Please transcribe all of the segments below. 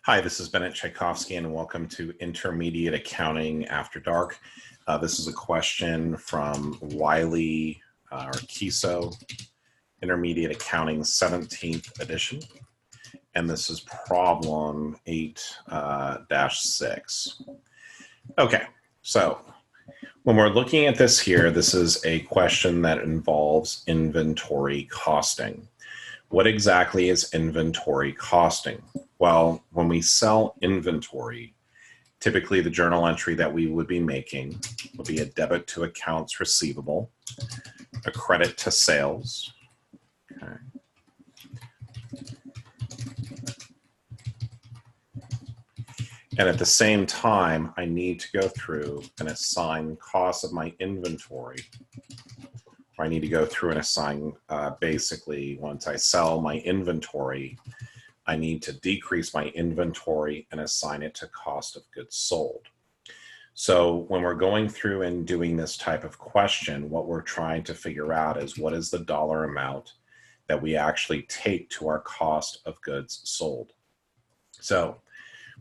Hi, this is Bennett Tchaikovsky, and welcome to Intermediate Accounting After Dark. This is a question from Wiley or Kieso, Intermediate Accounting 17th edition. And this is problem 8-6. Okay, so when we're looking at this here, this is a question that involves inventory costing. What exactly is inventory costing? Well, when we sell inventory, typically the journal entry that we would be making will be a debit to accounts receivable, a credit to sales. Okay. And at the same time, I need to go through and assign costs of my inventory. I need to go through and assign, basically, once I sell my inventory, I need to decrease my inventory and assign it to cost of goods sold. So when we're going through and doing this type of question, what we're trying to figure out is what is the dollar amount that we actually take to our cost of goods sold. So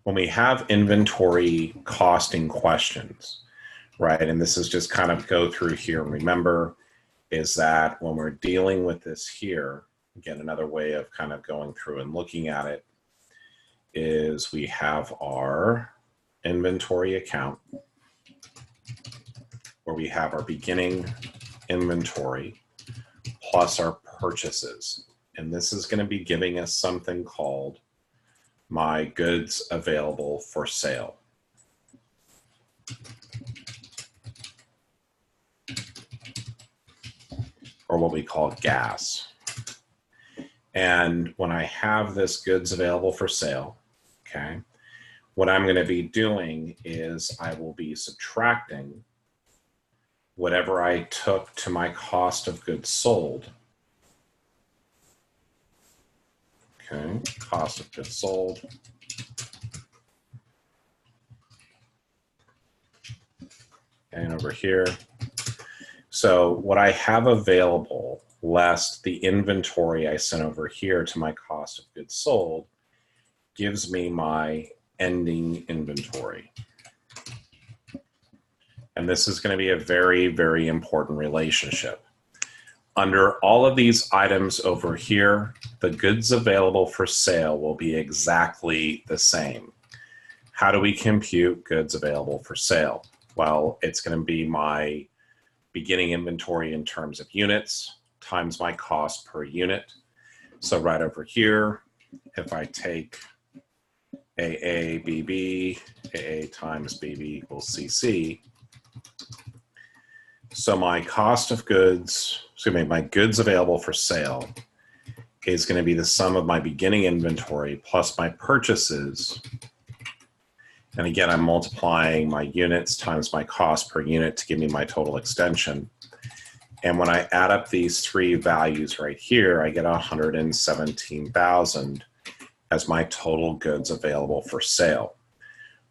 when we have inventory costing questions, right, and this is just kind of go through here and remember, is that when we're dealing with this here, again, another way of kind of going through and looking at it is we have our inventory account where we have our beginning inventory plus our purchases. And this is going to be giving us something called my goods available for sale. Or what we call gas. And when I have this goods available for sale, okay, what I'm going to be doing is I will be subtracting whatever I took to my cost of goods sold. Okay, cost of goods sold. And over here. So what I have available, less the inventory I sent over here to my cost of goods sold, gives me my ending inventory. And this is going to be a very, very important relationship. Under all of these items over here, the goods available for sale will be exactly the same. How do we compute goods available for sale? Well, it's going to be my beginning inventory in terms of units times my cost per unit. So right over here, if I take AA, BB, AA times BB equals CC. So my cost of goods, excuse me, my goods available for sale is going to be the sum of my beginning inventory plus my purchases. And again, I'm multiplying my units times my cost per unit to give me my total extension. And when I add up these three values right here, I get 117,000 as my total goods available for sale.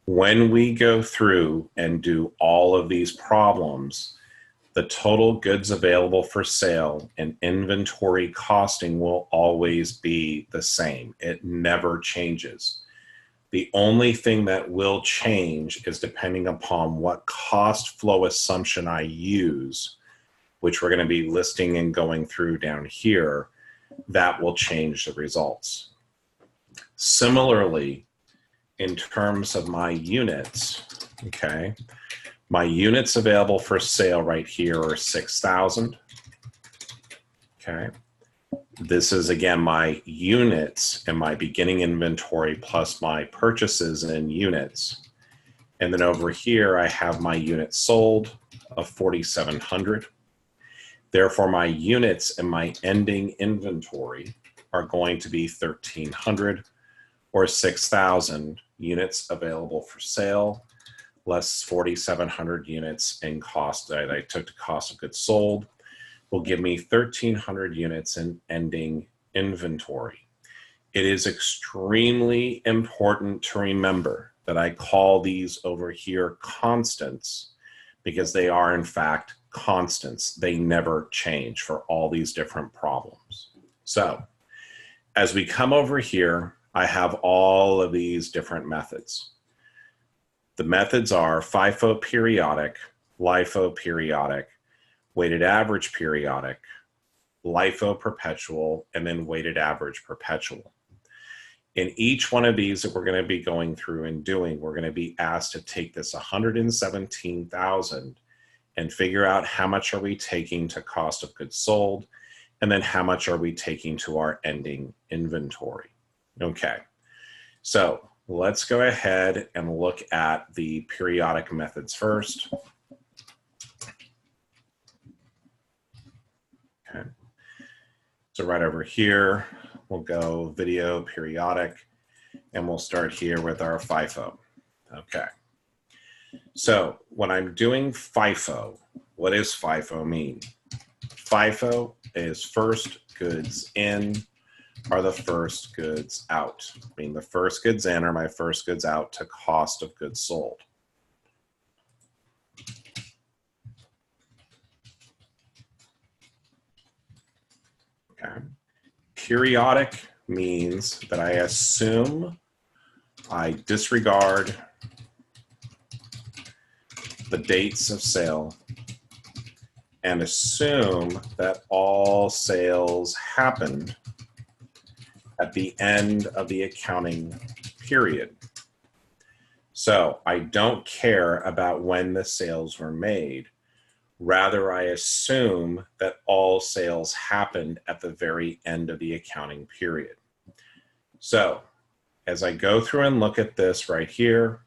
When we go through and do all of these problems, the total goods available for sale and inventory costing will always be the same. It never changes. The only thing that will change is depending upon what cost flow assumption I use, which we're going to be listing and going through down here, that will change the results. Similarly, in terms of my units, okay, my units available for sale right here are 6,000. Okay. This is, again, my units and my beginning inventory plus my purchases in units. And then over here, I have my units sold of 4,700. Therefore, my units and my ending inventory are going to be 1,300 or 6,000 units available for sale, less 4,700 units in cost that I took to cost of goods sold, will give me 1,300 units in ending inventory. It is extremely important to remember that I call these over here constants because they are in fact constants. They never change for all these different problems. So as we come over here, I have all of these different methods. The methods are FIFO Periodic, LIFO Periodic, Weighted Average Periodic, LIFO Perpetual, and then Weighted Average Perpetual. In each one of these that we're going to be going through and doing, we're going to be asked to take this 117,000 and figure out how much are we taking to cost of goods sold, and then how much are we taking to our ending inventory. Okay, so let's go ahead and look at the periodic methods first. Okay, so right over here, we'll go video periodic, and we'll start here with our FIFO. Okay, so when I'm doing FIFO, what does FIFO mean? FIFO is first goods in are the first goods out. I mean, the first goods in are my first goods out to cost of goods sold. Okay. Periodic means that I assume I disregard the dates of sale and assume that all sales happened at the end of the accounting period. So I don't care about when the sales were made. Rather, I assume that all sales happened at the very end of the accounting period. So as I go through and look at this right here,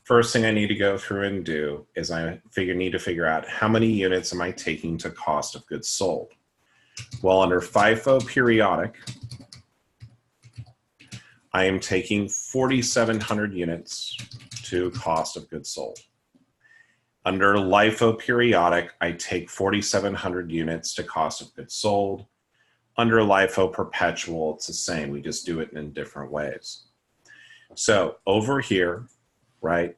first thing I need to go through and do is I need to figure out how many units am I taking to cost of goods sold. Well, under FIFO Periodic, I am taking 4,700 units to cost of goods sold. Under LIFO Periodic, I take 4,700 units to cost of goods sold. Under LIFO Perpetual, it's the same. We just do it in different ways. So over here, right,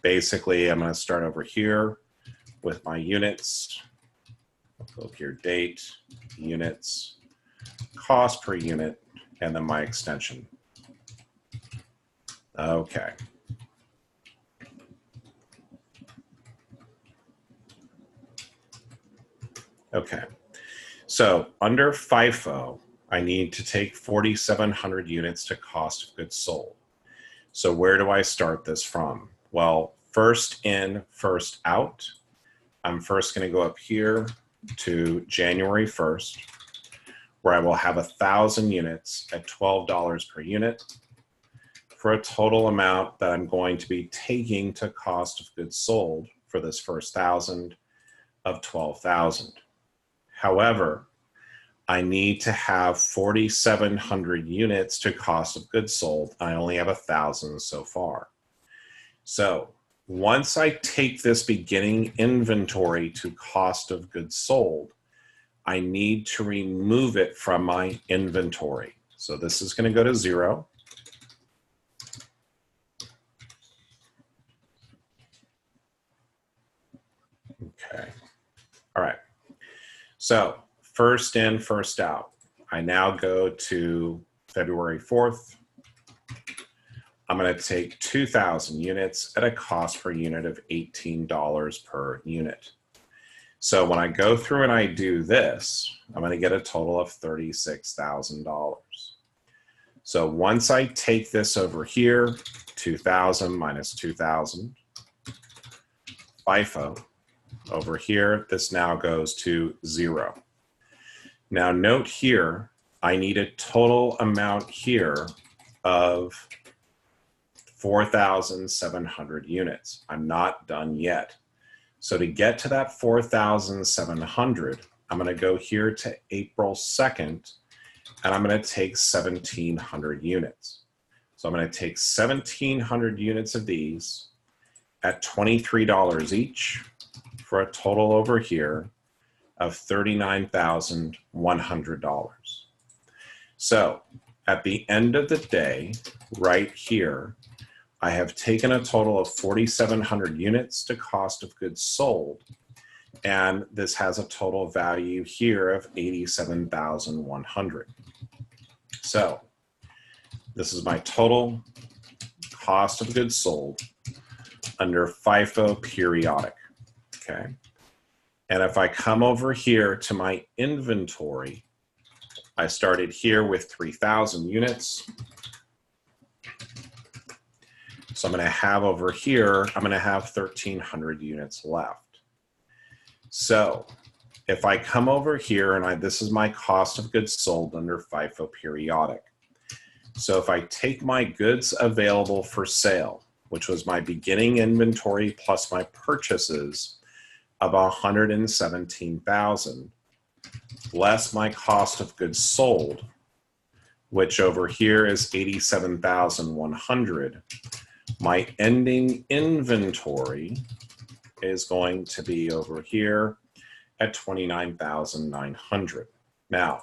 basically I'm going to start over here with my units. I'll go here, date, units, cost per unit, and then my extension. Okay. Okay, so under FIFO, I need to take 4,700 units to cost of goods sold. So where do I start this from? Well, first in, first out. I'm first going to go up here to January 1st, where I will have 1,000 units at $12 per unit for a total amount that I'm going to be taking to cost of goods sold for this first 1,000 of 12,000. However, I need to have 4,700 units to cost of goods sold. I only have 1,000 so far. So once I take this beginning inventory to cost of goods sold, I need to remove it from my inventory. So this is going to go to 0. Okay. All right. So first in, first out. I now go to February 4th. I'm going to take 2,000 units at a cost per unit of $18 per unit. So when I go through and I do this, I'm going to get a total of $36,000. So once I take this over here, 2,000 minus 2,000, FIFO, over here, this now goes to 0. Now note here, I need a total amount here of 4,700 units. I'm not done yet. So to get to that 4,700, I'm going to go here to April 2nd, and I'm going to take 1,700 units. So I'm going to take 1,700 units of these at $23 each for a total over here of $39,100. So at the end of the day, right here, I have taken a total of 4,700 units to cost of goods sold, and this has a total value here of $87,100. So this is my total cost of goods sold under FIFO Periodic, okay? And if I come over here to my inventory, I started here with 3,000 units. So I'm going to have over here, I'm going to have 1,300 units left. So if I come over here and this is my cost of goods sold under FIFO Periodic. So if I take my goods available for sale, which was my beginning inventory plus my purchases of 117,000, less my cost of goods sold, which over here is 87,100, my ending inventory is going to be over here at 29,900. Now,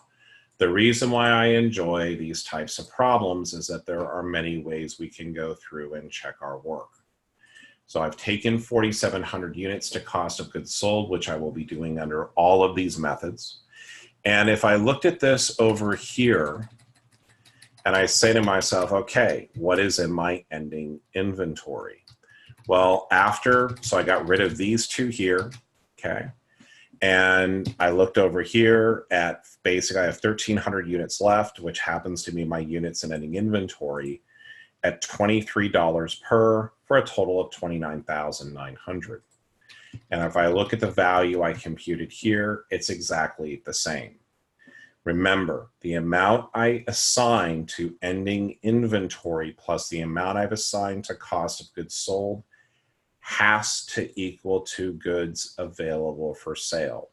the reason why I enjoy these types of problems is that there are many ways we can go through and check our work. So I've taken 4,700 units to cost of goods sold, which I will be doing under all of these methods. And if I looked at this over here and I say to myself, okay, what is in my ending inventory? Well, so I got rid of these two here, okay? And I looked over here at basically I have 1,300 units left, which happens to be my units in ending inventory at $23 per for a total of 29,900. And if I look at the value I computed here, it's exactly the same. Remember, the amount I assign to ending inventory plus the amount I've assigned to cost of goods sold has to equal to goods available for sale.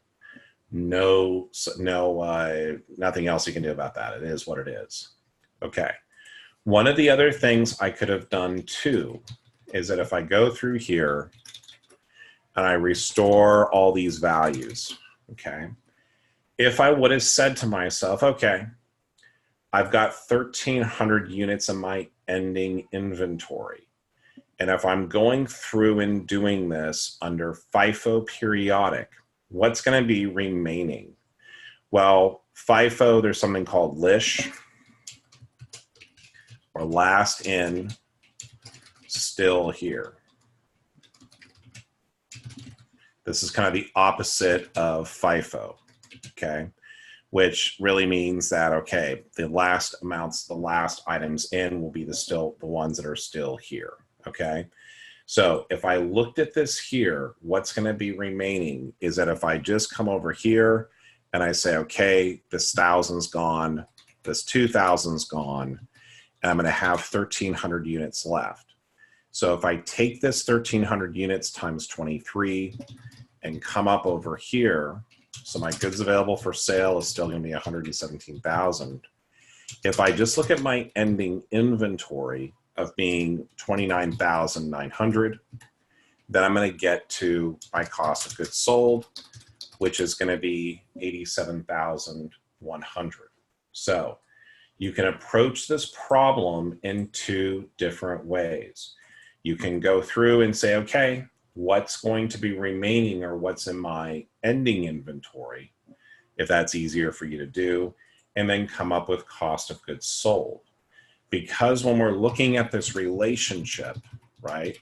Nothing else you can do about that. It is what it is. Okay. One of the other things I could have done too is that if I go through here and I restore all these values, okay, if I would have said to myself, okay, I've got 1,300 units in my ending inventory. And if I'm going through and doing this under FIFO Periodic, what's going to be remaining? Well, FIFO, there's something called LISH, or last in, still here. This is kind of the opposite of FIFO, okay? Which really means that, okay, the last items in will be the ones that are still here. Okay, so if I looked at this here, what's going to be remaining is that if I just come over here and I say, okay, this 1,000's gone, this 2,000's gone, and I'm going to have 1,300 units left. So if I take this 1,300 units times 23 and come up over here, so my goods available for sale is still going to be 117,000. If I just look at my ending inventory of being 29,900, then I'm going to get to my cost of goods sold, which is going to be 87,100. So you can approach this problem in two different ways. You can go through and say, okay, what's going to be remaining or what's in my ending inventory, if that's easier for you to do, and then come up with cost of goods sold. Because when we're looking at this relationship, right,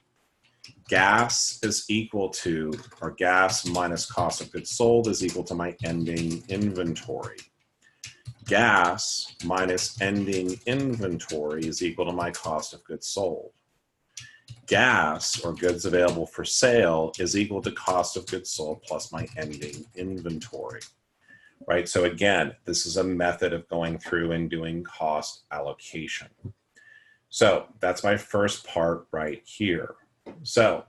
gas is equal to, or gas minus cost of goods sold is equal to my ending inventory. Gas minus ending inventory is equal to my cost of goods sold. Gas, or goods available for sale, is equal to cost of goods sold plus my ending inventory. Right, so again, this is a method of going through and doing cost allocation. So that's my first part right here. So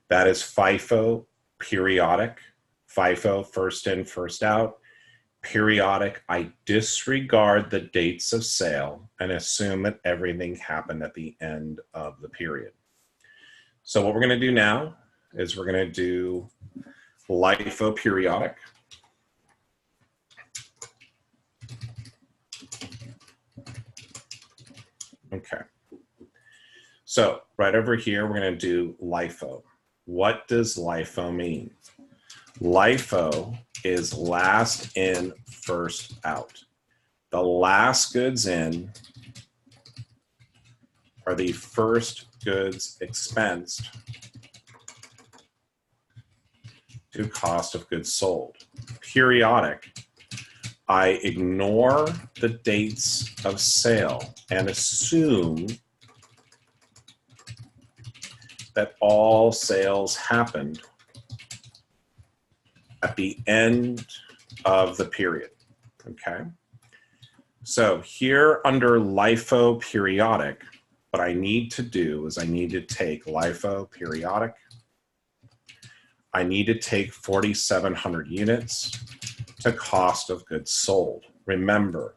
that is FIFO Periodic. FIFO, first in, first out. Periodic, I disregard the dates of sale and assume that everything happened at the end of the period. So what we're going to do now is we're going to do LIFO Periodic. Okay, so right over here, we're going to do LIFO. What does LIFO mean? LIFO is last in, first out. the last goods in are the first goods expensed to cost of goods sold. Periodic, I ignore the dates of sale and assume that all sales happened at the end of the period, okay? So here under LIFO Periodic, what I need to do is I need to take LIFO Periodic. I need to take 4,700 units to cost of goods sold. Remember,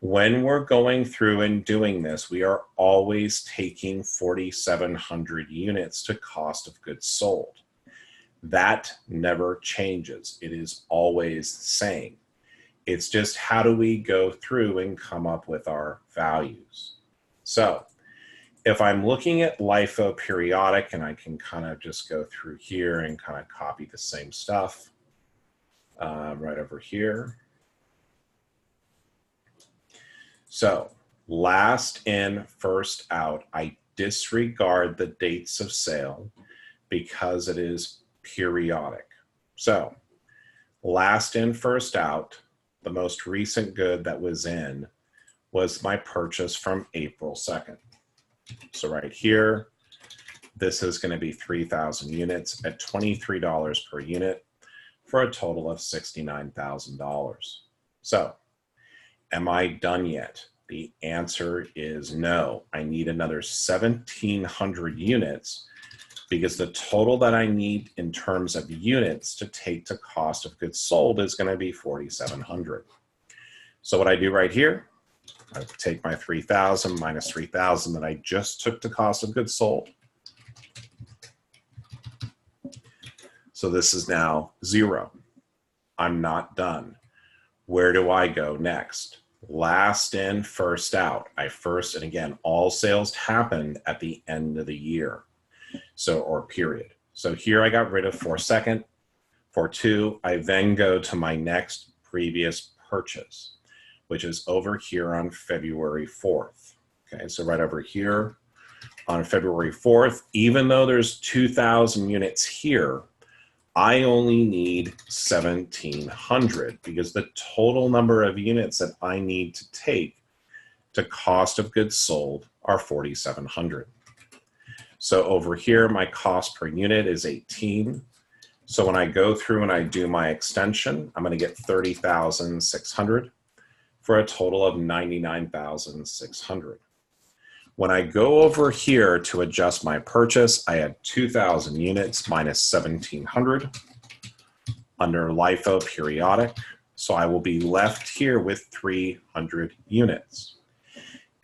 when we're going through and doing this, we are always taking 4,700 units to cost of goods sold. That never changes. It is always the same. It's just how do we go through and come up with our values. So if I'm looking at LIFO Periodic, and I can kind of just go through here and kind of copy the same stuff right over here. So last in, first out, I disregard the dates of sale because it is periodic. So last in, first out, the most recent good that was in was my purchase from April 2nd. So right here, this is going to be 3,000 units at $23 per unit for a total of $69,000. So am I done yet? The answer is no. I need another 1,700 units because the total that I need in terms of units to take to cost of goods sold is going to be 4,700. So what I do right here, I take my 3,000 minus 3,000 that I just took to cost of goods sold. So this is now 0. I'm not done. Where do I go next? Last in, first out. And again, all sales happened at the end of the year. So, or period. So here I got rid of for second. For 2, I then go to my next previous purchase, which is over here on February 4th. Okay, so right over here on February 4th, even though there's 2,000 units here, I only need 1,700 because the total number of units that I need to take to cost of goods sold are 4,700. So over here, my cost per unit is 18. So when I go through and I do my extension, I'm going to get 30,600 for a total of 99,600. When I go over here to adjust my purchase, I had 2,000 units minus 1,700 under LIFO Periodic. So I will be left here with 300 units.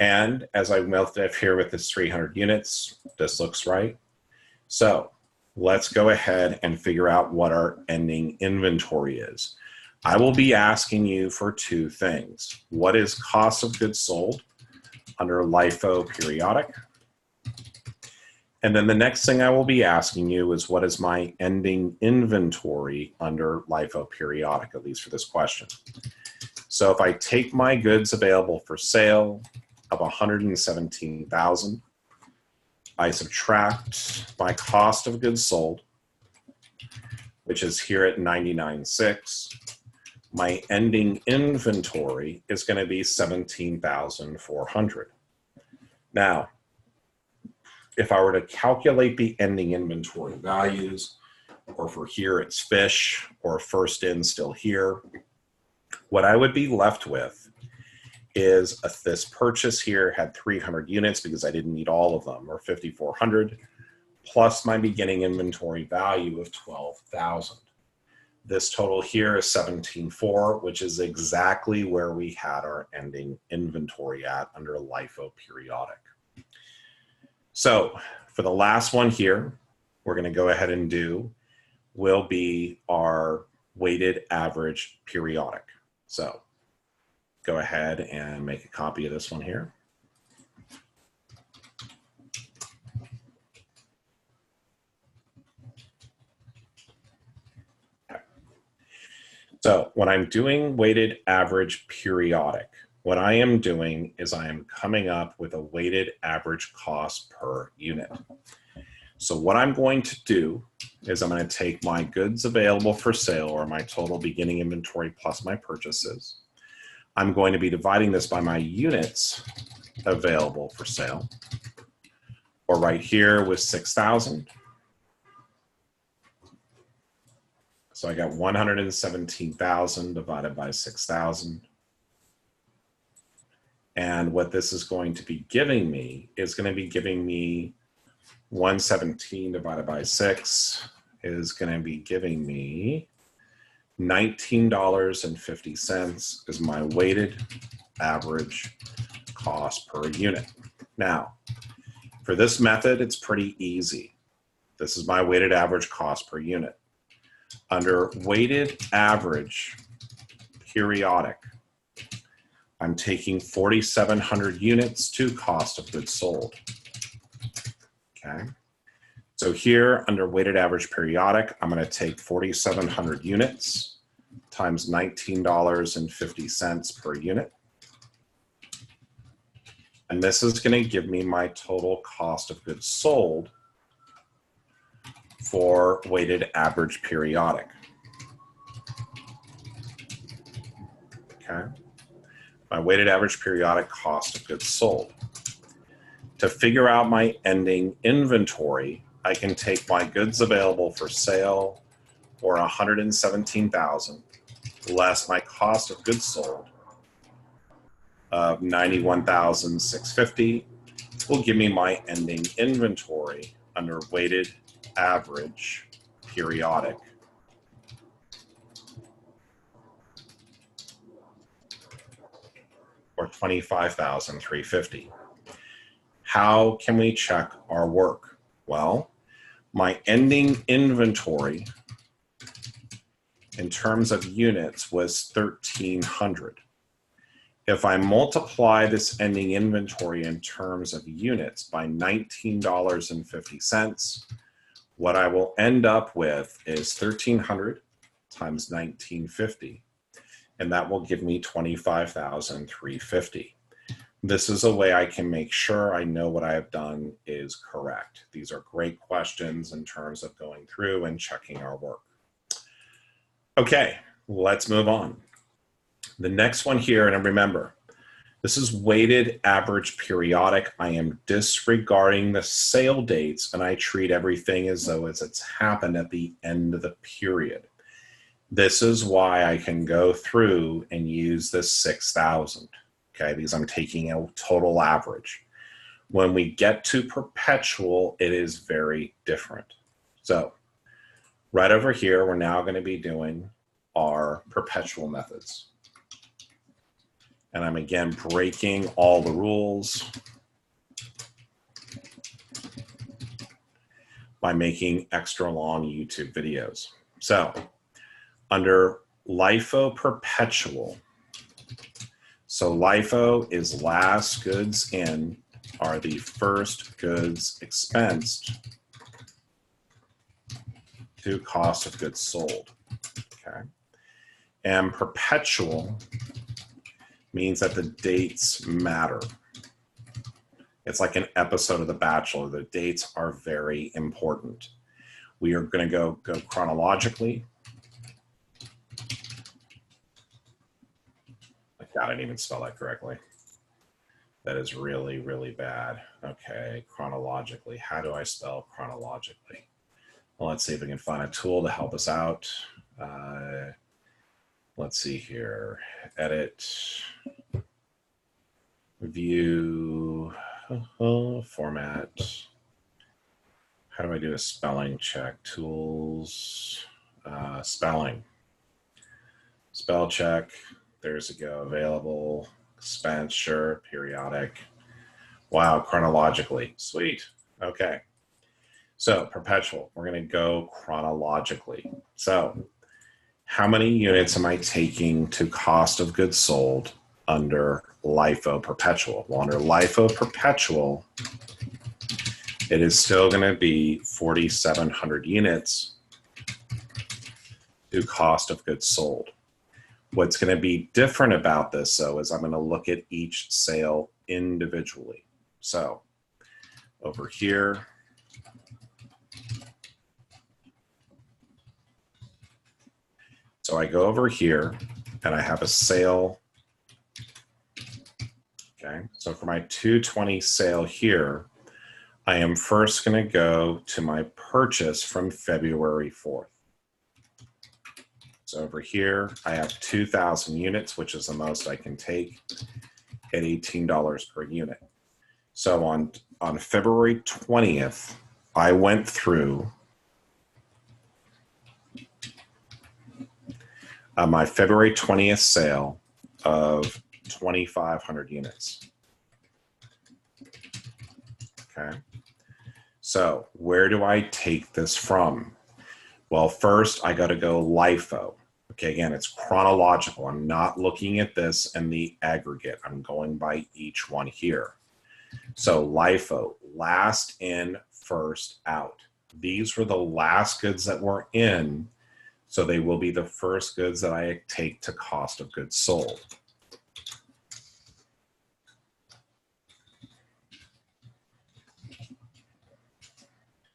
And as I left here with this 300 units, this looks right. So let's go ahead and figure out what our ending inventory is. I will be asking you for 2 things. What is cost of goods sold under LIFO Periodic? And then the next thing I will be asking you is what is my ending inventory under LIFO Periodic, at least for this question. So if I take my goods available for sale of 117,000, I subtract my cost of goods sold, which is here at 99.6. My ending inventory is going to be 17,400. Now, if I were to calculate the ending inventory values, or for here it's fish, or first in still here, what I would be left with is this purchase here had 300 units because I didn't need all of them, or 5,400, plus my beginning inventory value of 12,000. This total here is 17.4, which is exactly where we had our ending inventory at under LIFO Periodic. So for the last one here, we're going to go ahead and do will be our weighted average periodic. So go ahead and make a copy of this one here. So when I'm doing weighted average periodic, what I am doing is I am coming up with a weighted average cost per unit. So what I'm going to do is I'm going to take my goods available for sale, or my total beginning inventory plus my purchases. I'm going to be dividing this by my units available for sale, or right here with 6,000. So I got 117,000 divided by 6,000. And what this is going to be giving me is going to be giving me 117 divided by 6 is going to be giving me $19.50 is my weighted average cost per unit. Now, for this method, it's pretty easy. This is my weighted average cost per unit. Under weighted average periodic, I'm taking 4,700 units to cost of goods sold. Okay. So here under weighted average periodic, I'm going to take 4,700 units times $19.50 per unit. And this is going to give me my total cost of goods sold for weighted average periodic. Okay. My weighted average periodic cost of goods sold. To figure out my ending inventory, I can take my goods available for sale, or 117,000, less my cost of goods sold of 91,650 will give me my ending inventory under weighted average periodic. Or 25,350. How can we check our work? Well, my ending inventory in terms of units was 1,300. If I multiply this ending inventory in terms of units by $19.50, what I will end up with is 1,300 times 1950, and that will give me 25,350. This is a way I can make sure I know what I have done is correct. These are great questions in terms of going through and checking our work. Okay, let's move on. The next one here, and remember, this is weighted average periodic. I am disregarding the sale dates, and I treat everything as though it's happened at the end of the period. This is why I can go through and use this 6,000. Okay, because I'm taking a total average. When we get to perpetual, it is very different. So right over here, we're now going to be doing our perpetual methods. And I'm again breaking all the rules by making extra long YouTube videos. So under LIFO Perpetual, so LIFO is last goods in are the first goods expensed to cost of goods sold. Okay. And perpetual means that the dates matter. It's like an episode of The Bachelor. The dates are very important. We are going to go chronologically. God, I didn't even spell that correctly. That is really, really bad. Okay, chronologically. How do I spell chronologically? Well, let's see if we can find a tool to help us out. Let's see here. Edit. View. Format. How do I do a spelling check? Tools. Spelling. Spell check. There's a go. Available. Expense. Sure. Periodic. Wow. Chronologically. Sweet. Okay. So perpetual. We're going to go chronologically. So how many units am I taking to cost of goods sold under LIFO Perpetual? Well, under LIFO Perpetual, it is still going to be 4,700 units to cost of goods sold. What's going to be different about this, though, is I'm going to look at each sale individually. So over here, so I go over here and I have a sale. Okay, so for my 220 sale here, I am first going to go to my purchase from February 4th. So over here, I have 2,000 units, which is the most I can take at $18 per unit. So on February 20th, I went through my February 20th sale of 2,500 units. Okay. So where do I take this from? Well, first I got to go LIFO. Okay, again, it's chronological. I'm not looking at this in the aggregate. I'm going by each one here. So LIFO, last in, first out. These were the last goods that were in, so they will be the first goods that I take to cost of goods sold.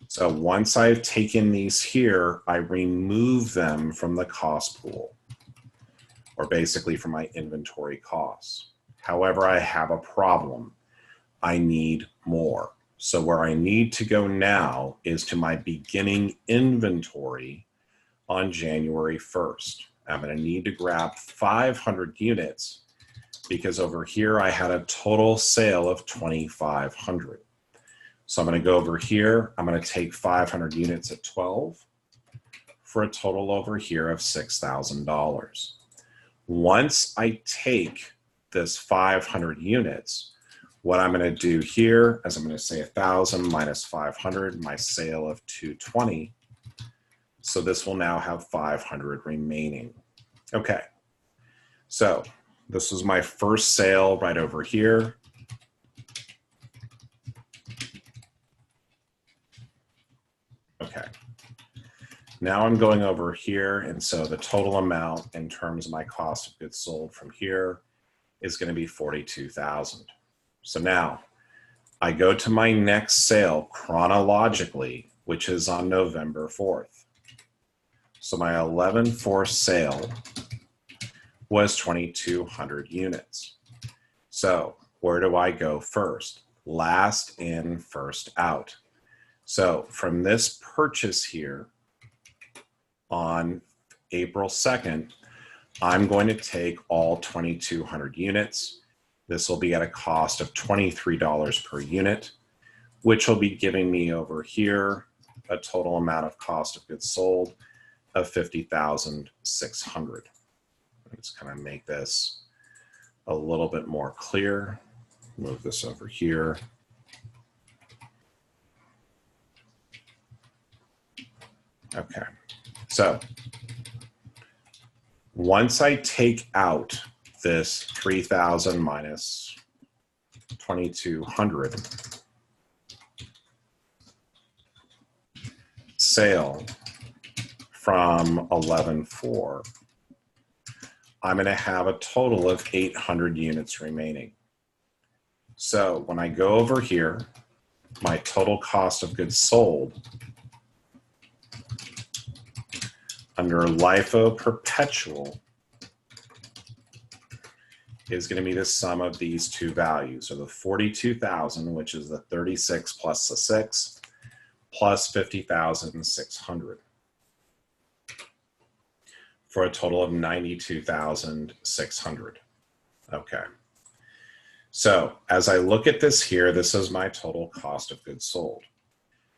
So once I've taken these here, I remove them from the cost pool, or basically from my inventory costs. However, I have a problem. I need more. So where I need to go now is to my beginning inventory on January 1st. I'm going to need to grab 500 units because over here I had a total sale of 2,500. So I'm going to go over here. I'm going to take 500 units at 12 for a total over here of $6,000. Once I take this 500 units, what I'm going to do here is I'm going to say 1,000 minus 500, my sale of 220. So this will now have 500 remaining. Okay. So this was my first sale right over here. Okay. Now I'm going over here, and so the total amount in terms of my cost of goods sold from here is going to be 42,000. So now I go to my next sale chronologically, which is on November 4th. So my 11/4 sale was 2,200 units. So where do I go first? Last in, first out. So from this purchase here on April 2nd, I'm going to take all 2,200 units. This will be at a cost of $23 per unit, which will be giving me over here a total amount of cost of goods sold of 50,600. Let's kind of make this a little bit more clear. Move this over here. Okay, so once I take out this 3,000 minus 2,200 sale from 11/4, I'm going to have a total of 800 units remaining. So when I go over here, my total cost of goods sold under LIFO Perpetual is going to be the sum of these two values. So the 42,000, which is the 36 plus the 6, plus 50,600 for a total of 92,600. Okay. So as I look at this here, this is my total cost of goods sold.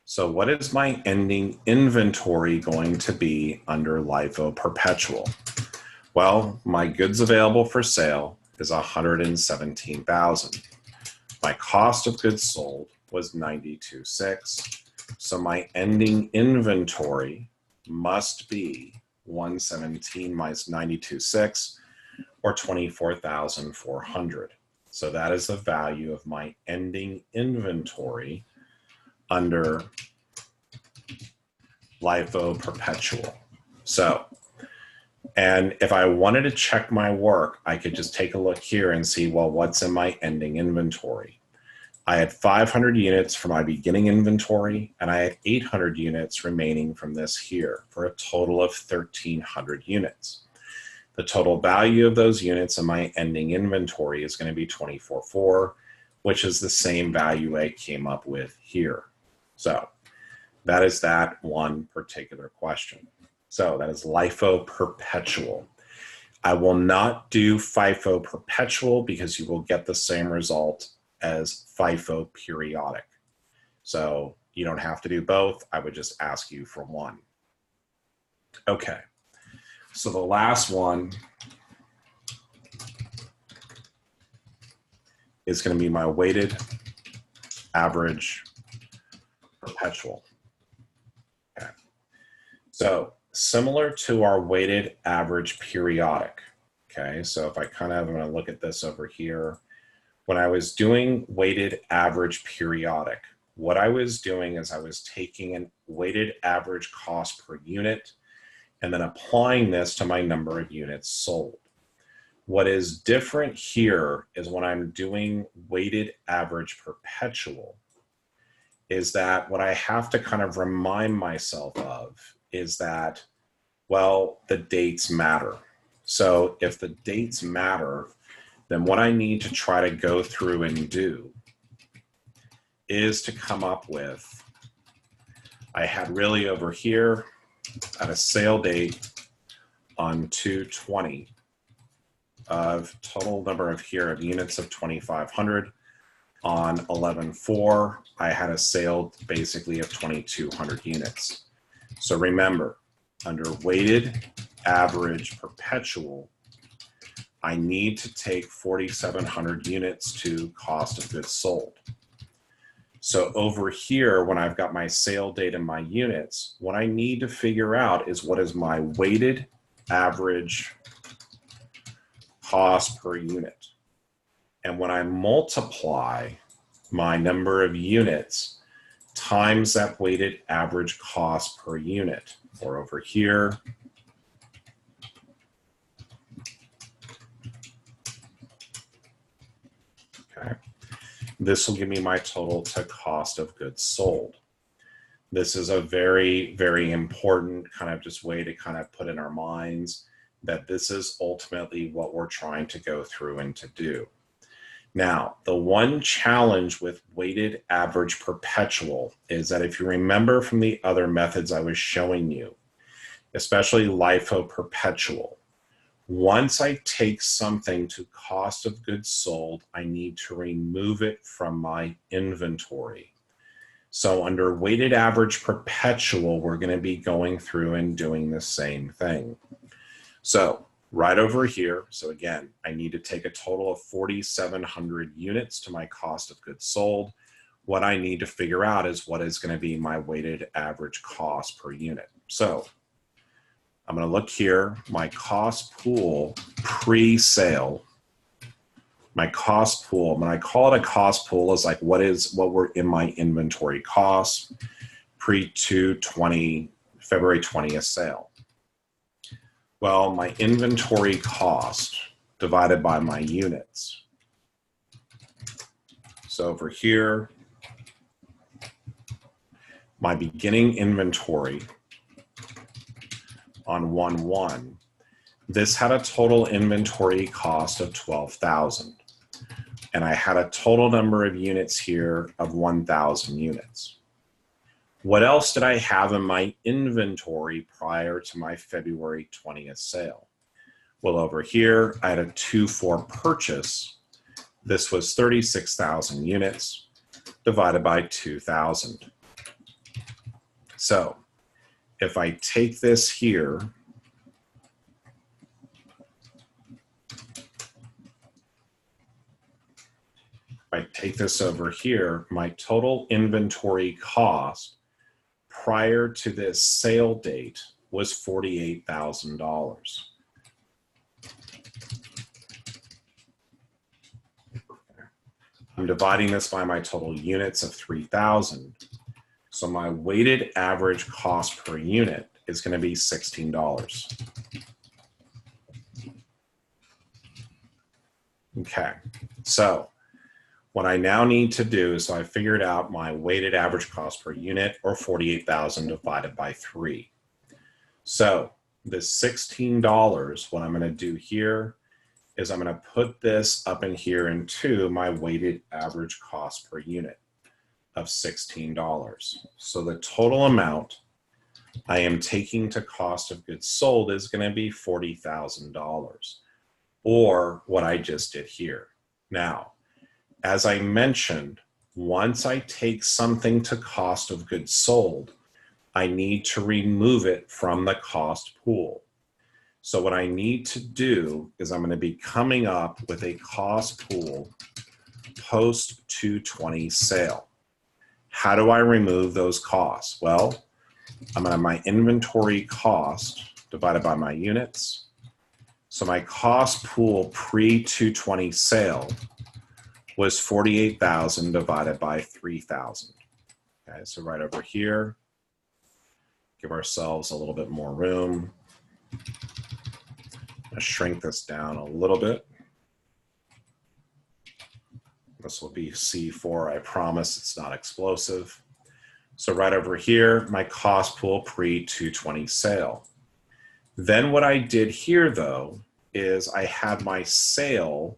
So what is my ending inventory going to be under LIFO Perpetual? Well, my goods available for sale is 117,000. My cost of goods sold was 92,600. So my ending inventory must be 117 minus 92,600, or 24,400. So that is the value of my ending inventory under LIFO Perpetual. So And if I wanted to check my work, I could just take a look here and see, well, what's in my ending inventory? I had 500 units for my beginning inventory, and I had 800 units remaining from this here for a total of 1,300 units. The total value of those units in my ending inventory is going to be 24.4, which is the same value I came up with here. So that is that one particular question. So that is LIFO Perpetual. I will not do FIFO Perpetual because you will get the same result as FIFO Periodic. So you don't have to do both. I would just ask you for one. Okay. So the last one is going to be my weighted average perpetual. Okay. So similar to our weighted average periodic. Okay. So if I I'm going to look at this over here. When I was doing weighted average periodic, what I was doing is I was taking a weighted average cost per unit and then applying this to my number of units sold. What is different here is when I'm doing weighted average perpetual is that what I have to kind of remind myself of is that, well, the dates matter. So if the dates matter, then what I need to try to go through and do is to come up with, I had really over here at a sale date on 2/20 of total number of here of units of 2,500. On 11/4, I had a sale basically of 2,200 units. So remember, under weighted average perpetual, I need to take 4,700 units to cost of goods sold. So over here, when I've got my sale date and my units, what I need to figure out is what is my weighted average cost per unit. And when I multiply my number of units times that weighted average cost per unit, or over here, okay, this will give me my total to cost of goods sold. This is a very, very important kind of just way to kind of put in our minds that this is ultimately what we're trying to go through and to do. Now, the one challenge with weighted average perpetual is that if you remember from the other methods I was showing you, especially LIFO Perpetual, once I take something to cost of goods sold, I need to remove it from my inventory. So under weighted average perpetual, we're going to be going through and doing the same thing. So right over here, so again, I need to take a total of 4,700 units to my cost of goods sold. What I need to figure out is what is going to be my weighted average cost per unit. So I'm going to look here, my cost pool pre-sale. My cost pool, when I call it a cost pool, is like what were in my inventory costs pre-2/20, February 20th sale. Well, my inventory cost divided by my units. So over here, my beginning inventory on 1/1, this had a total inventory cost of 12,000. And I had a total number of units here of 1,000 units. What else did I have in my inventory prior to my February 20th sale? Well, over here, I had a 2/4 purchase. This was 36,000 units divided by 2,000. So if I take this here, I take this over here, my total inventory cost prior to this sale date was $48,000. I'm dividing this by my total units of 3,000. So my weighted average cost per unit is going to be $16. Okay, so what I now need to do is, so I figured out my weighted average cost per unit, or 48,000 divided by 3. So this $16, what I'm going to do here is I'm going to put this up in here into my weighted average cost per unit of $16. So the total amount I am taking to cost of goods sold is going to be $40,000, or what I just did here. Now, as I mentioned, once I take something to cost of goods sold, I need to remove it from the cost pool. So what I need to do is I'm going to be coming up with a cost pool post 220 sale. How do I remove those costs? Well, I'm going to have my inventory cost divided by my units. So my cost pool pre-220 sale was 48,000 divided by 3,000. Okay, so right over here, give ourselves a little bit more room. I'm going to shrink this down a little bit. This will be C4. I promise it's not explosive. So right over here, my cost pool pre-220 sale. Then what I did here, though, is I had my sale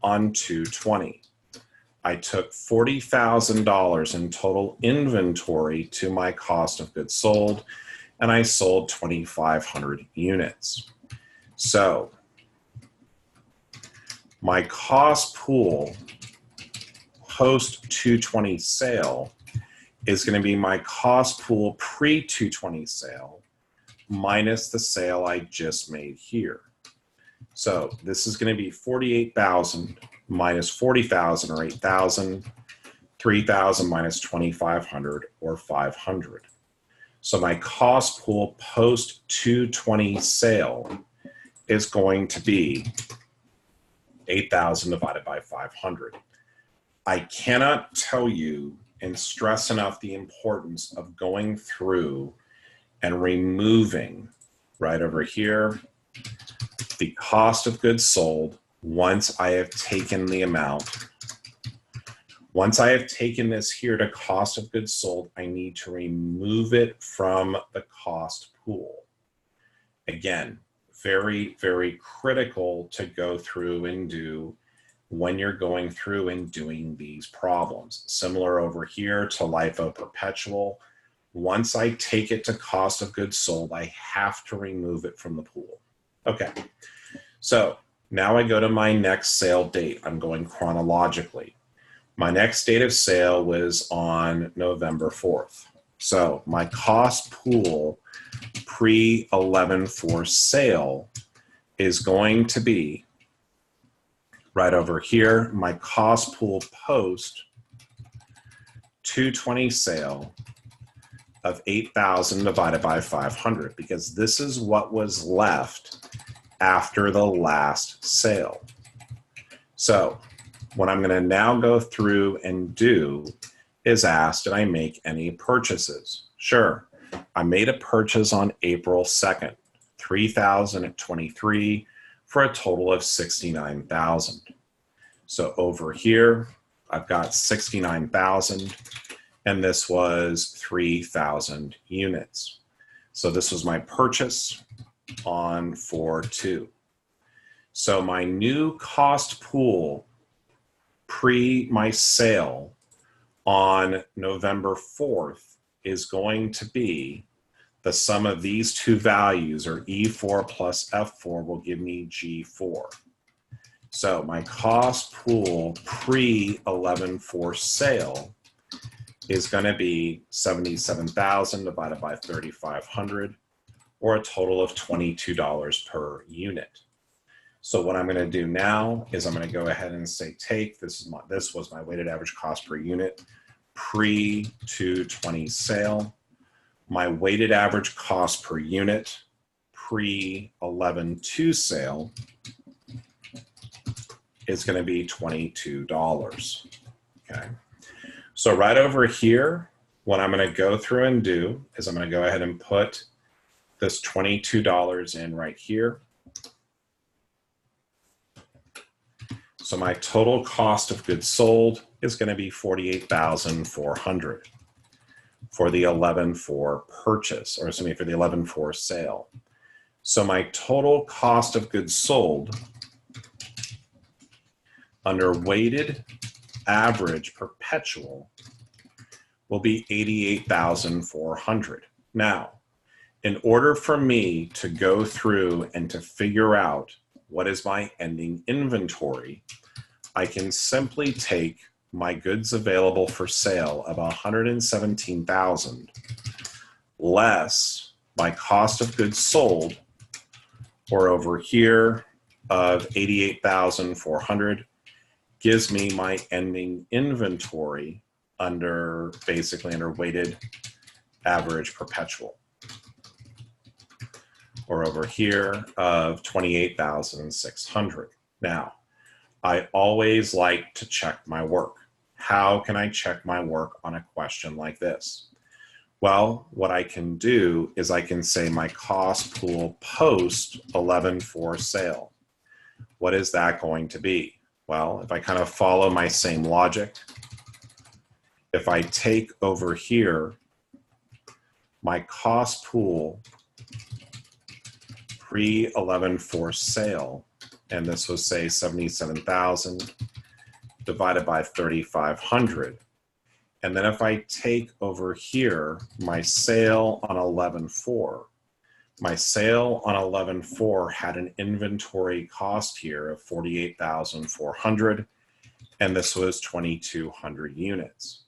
on 220. I took $40,000 in total inventory to my cost of goods sold, and I sold 2,500 units. So my cost pool post 220 sale is going to be my cost pool pre-220 sale minus the sale I just made here. So this is going to be 48,000 minus 40,000, or 8,000, 3,000 minus 2,500, or 500. So my cost pool post 220 sale is going to be 8,000 divided by 500. I cannot tell you and stress enough the importance of going through and removing right over here the cost of goods sold once I have taken the amount. Once I have taken this here to cost of goods sold, I need to remove it from the cost pool. Again, very, very critical to go through and do when you're going through and doing these problems. Similar over here to LIFO Perpetual. Once I take it to cost of goods sold, I have to remove it from the pool. Okay, so now I go to my next sale date. I'm going chronologically. My next date of sale was on November 4th. So my cost pool pre-11/4 sale is going to be right over here, my cost pool post 220 sale of 8,000 divided by 500, because this is what was left after the last sale. So what I'm going to now go through and do is ask, did I make any purchases? Sure. I made a purchase on April 2nd, 3,023 for a total of 69,000. So over here, I've got 69,000, and this was 3,000 units. So this was my purchase on 4/2. So my new cost pool pre my sale on November 4th is going to be the sum of these two values, or E4 plus F4 will give me G4. So my cost pool pre-11/4 sale is going to be 77,000 divided by 3,500, or a total of $22 per unit. So what I'm going to do now is I'm going to go ahead and say take, this was my weighted average cost per unit pre-220 sale. My weighted average cost per unit pre-11/2 sale is going to be $22. Okay. So right over here, what I'm going to go through and do is I'm going to go ahead and put this $22 in right here. So my total cost of goods sold is going to be $48,400 for the 11/4 purchase, or excuse me, for the 11/4 sale. So my total cost of goods sold under weighted average perpetual will be $88,400. Now, in order for me to go through and to figure out what is my ending inventory, I can simply take my goods available for sale of $117,000 less my cost of goods sold, or over here of $88,400, gives me my ending inventory under weighted average perpetual, or over here of $28,600. Now, I always like to check my work. How can I check my work on a question like this? Well, what I can do is I can say my cost pool post 11/4 sale. What is that going to be? Well, if I kind of follow my same logic, if I take over here my cost pool pre-11/4 sale, and this was say 77,000 divided by 3,500. And then if I take over here my sale on 11/4, my sale on 11/4 had an inventory cost here of 48,400, and this was 2,200 units.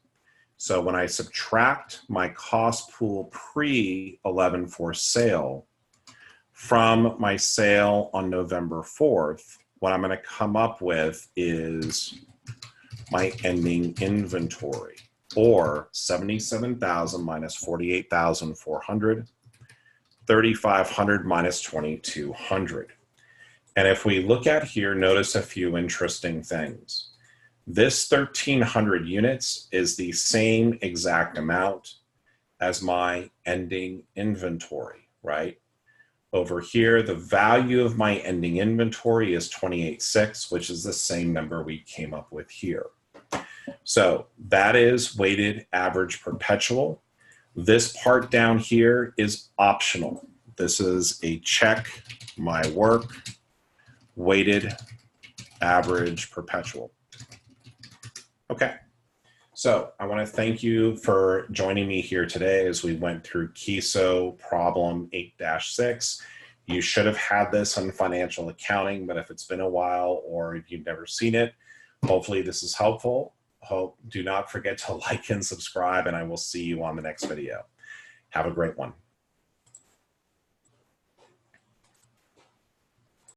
So when I subtract my cost pool pre-11/4 sale from my sale on November 4th, what I'm going to come up with is my ending inventory, or 77,000 minus 48,400, 3,500 minus 2,200. And if we look at here, notice a few interesting things. This 1,300 units is the same exact amount as my ending inventory, right? Over here, the value of my ending inventory is 28,600, which is the same number we came up with here. So that is weighted average perpetual. This part down here is optional. This is a check my work weighted average perpetual. Okay. So I want to thank you for joining me here today as we went through Kieso problem 8-6. You should have had this on financial accounting, but if it's been a while or if you've never seen it, hopefully this is helpful. Do not forget to like and subscribe, and I will see you on the next video. Have a great one.